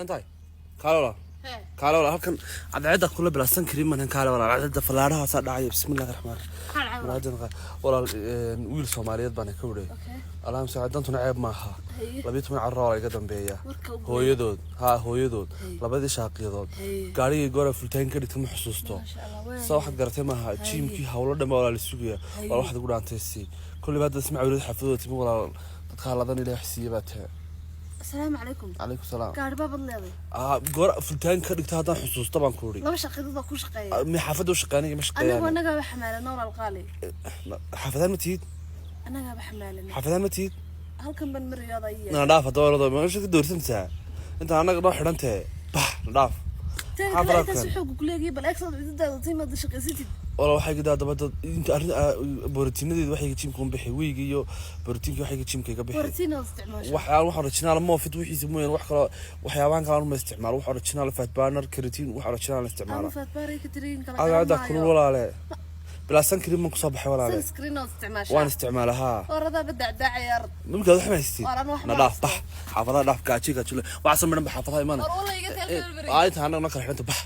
انتي كالولا كالولا هلكن عدعده كله بلاستن كريم من كالولا عدعده فلارها صار دعايه بسم الله الرحمن الرحيم والله ويل سوماليات بان كوري اللهم ساعدنتنا عيب maaha labiyo toban carruur ay ka dambeeya hooyadood hooyadood labadii shaaqiyadood gaarigii goora fultaan ka dhigtay ma xusuusto soo wax garatay maaha jiimkii hawlo dhamma wala la sugaya wala wax ugu dhaanteysay kulli baad isma awlad xafadooda timi wala dadka ladan ilaahay siiyay السلام عليكم. عليكم السلام. قاعد باب الليل. قرأ فلتان كريت هذا حسوس طبعا كوري. ما شقيت ذا كل شقية. مي حافظ وشقاني مش قياني. أنا قاعد بحمل نور القالي. حافظها متيد. أنا قاعد بحمل. حافظها متيد. هل كم بن رياضية؟ أنا دافع دور ما شو تدور تنسى. أنت أنا راح أنت بح داف. حافظك. أنت سحوق كل جيب الأكثر بتدار تيم هذا شقيتي. والله waxay gidaa dabada inta borotiinadeed waxay jimkoon bixi wiigiyo borotiinka waxay jimkayga bixi borotiin oo isticmaasho wax original ma fit wixiisa mooyaan wax kale waxyaabaan kale ma isticmaalo wax original fat burner creatine wax original isticmaalo fat burner creatine kala هذا كل ولا بلا سكرين من كصبح ولا لا سكرين oo isticmaasho waan isticmaalaha orada badda ciyaar mumka wax ma haystii nadaaf bax xaafada dhaaf kaajiga jule wax sameeyan xaafada iman ay taana ma kala xinta bax